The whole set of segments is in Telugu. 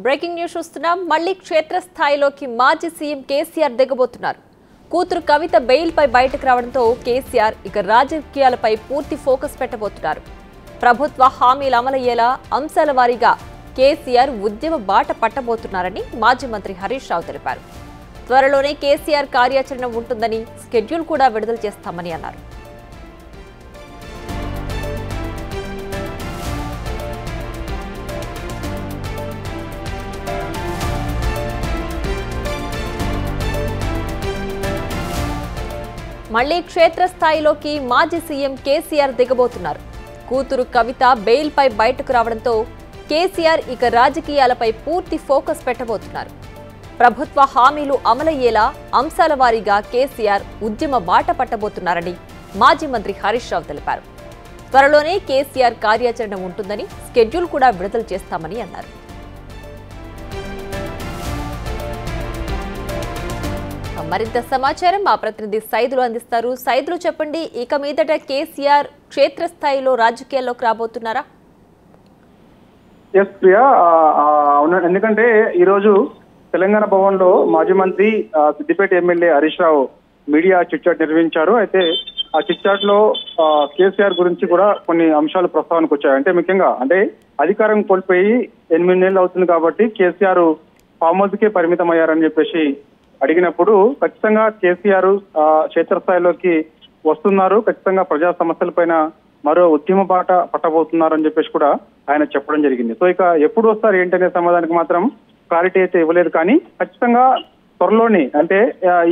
బ్రేకింగ్ న్యూస్ చూస్తున్నాం. మళ్ళీ క్షేత్రస్థాయిలోకి మాజీ సీఎం కేసీఆర్ దిగబోతున్నారు. కూతురు కవిత బెయిల్ పై బయటకు రావడంతో కేసీఆర్ ఇక రాజకీయాలపై పూర్తి ఫోకస్ పెట్టబోతున్నారు. ప్రభుత్వ హామీలు అమలయ్యేలా అంశాల వారీగా కేసీఆర్ ఉద్యమ బాట పట్టబోతున్నారని మాజీ మంత్రి హరీష్ రావు తెలిపారు. త్వరలోనే కేసీఆర్ కార్యాచరణ ఉంటుందని, స్కెడ్యూల్ కూడా విడుదల చేస్తామని అన్నారు. మళ్లీ క్షేత్రస్థాయిలోకి మాజీ సీఎం కేసీఆర్ దిగబోతున్నారు. కూతురు కవిత బెయిల్ పై బయటకు రావడంతో కేసీఆర్ ఇక రాజకీయాలపై పూర్తి ఫోకస్ పెట్టబోతున్నారు. ప్రభుత్వ హామీలు అమలయ్యేలా అంశాల వారీగా కేసీఆర్ ఉద్యమ బాట పట్టబోతున్నారని మాజీ మంత్రి హరీష్ రావు తెలిపారు. త్వరలోనే కేసీఆర్ కార్యాచరణ ఉంటుందని, స్కెడ్యూల్ కూడా విడుదల చేస్తామని అన్నారు. మరింత సమాచారం మా ప్రతినిధి సైదులు అందిస్తారు. సైదులు చెప్పండి, ఇక మీదట కేసీఆర్ క్షేత్రస్థాయిలో రాజకీయాల్లోకి రాబోతున్నారా? ఎస్ ప్రియా, ఎందుకంటే ఈరోజు తెలంగాణ భవన్ లో మాజీ మంత్రి Siddipet MLA Harish Rao media chit chat నిర్వహించారు. అయితే ఆ చిట్ చాట్ లో కేసీఆర్ గురించి కూడా కొన్ని అంశాలు ప్రస్తావనకు వచ్చాయి. అంటే ముఖ్యంగా అధికారం కోల్పోయి 8 నెలలు అవుతుంది కాబట్టి కేసీఆర్ ఫామ్ హౌస్ కే పరిమితం అయ్యారని చెప్పేసి అడిగినప్పుడు ఖచ్చితంగా కేసీఆర్ క్షేత్రస్థాయిలోకి వస్తున్నారు, ఖచ్చితంగా ప్రజా సమస్యలపైన మరో ఉద్యమ బాట పట్టబోతున్నారు అని చెప్పేసి కూడా ఆయన చెప్పడం జరిగింది. సో ఇక ఎప్పుడు వస్తారు ఏంటనే సమాధానానికి మాత్రం క్లారిటీ అయితే ఇవ్వలేదు. కానీ ఖచ్చితంగా త్వరలోనే,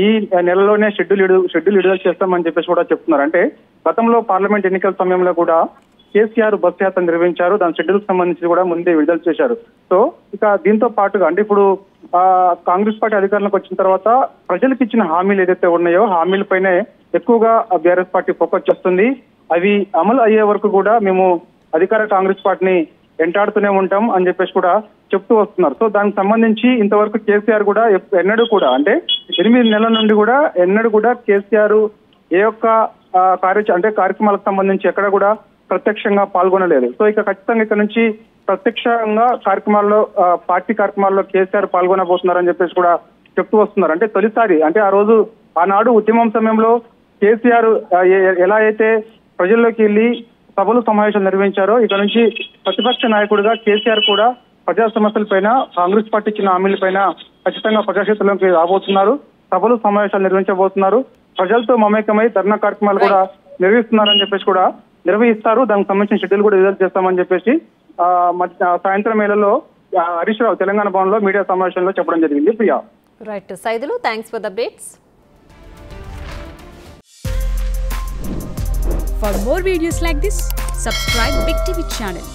ఈ నెలలోనే షెడ్యూల్ విడుదల చేస్తామని చెప్పేసి కూడా చెప్తున్నారు. అంటే గతంలో పార్లమెంట్ ఎన్నికల సమయంలో కూడా కేసీఆర్ బస్ యాత్ర నిర్వహించారు, దాని షెడ్యూల్ కి సంబంధించి కూడా ముందే విడుదల చేశారు. సో ఇక దీంతో పాటుగా ఇప్పుడు కాంగ్రెస్ పార్టీ అధికారంలోకి వచ్చిన తర్వాత ప్రజలకు ఇచ్చిన హామీలు ఏదైతే ఉన్నాయో హామీలపైనే ఎక్కువగా బీఆర్ఎస్ పార్టీ ఫోకస్ చేస్తుంది. అవి అమలు అయ్యే వరకు కూడా మేము అధికార కాంగ్రెస్ పార్టీని వెంటాడుతూనే ఉంటాం అని చెప్పేసి కూడా చెప్తూ వస్తున్నారు. సో దానికి సంబంధించి ఇంతవరకు కేసీఆర్ కూడా ఎన్నడూ కూడా 8 నెలల నుండి కూడా ఎన్నడూ కూడా కేసీఆర్ ఏ ఒక్క కార్యక్రమాలకు సంబంధించి ఎక్కడ కూడా ప్రత్యక్షంగా పాల్గొనలేదు. సో ఇక ఖచ్చితంగా ఇక్కడ నుంచి ప్రత్యక్షంగా పార్టీ కార్యక్రమాల్లో కేసీఆర్ పాల్గొనబోతున్నారని చెప్పేసి కూడా చెప్తూ వస్తున్నారు. తొలిసారి ఆనాడు ఉద్యమం సమయంలో కేసీఆర్ ఎలా అయితే ప్రజల్లోకి వెళ్లి సభలు సమావేశాలు నిర్వహించారో ఇక నుంచి ప్రతిపక్ష నాయకుడిగా కేసీఆర్ కూడా ప్రజా సమస్యలపైన, కాంగ్రెస్ పార్టీ ఇచ్చిన హామీలపైన ఖచ్చితంగా ప్రజాక్షేత్రంలోకి రాబోతున్నారు, సభలు సమావేశాలు నిర్వహించబోతున్నారు, ప్రజలతో మమేకమై ధర్నా కార్యక్రమాలు కూడా నిర్వహిస్తున్నారని చెప్పేసి కూడా నిర్వహిస్తారు. దానికి సంబంధించిన షెడ్యూల్ కూడా విడుదల చేస్తామని చెప్పేసి సాయంత్రం వేళలో హరీష్ రావు తెలంగాణ భవన్ లో మీడియా సమావేశంలో చెప్పడం జరిగింది. Priya, right Saidulu, thanks for the updates. For more videos like this, subscribe Big TV channel.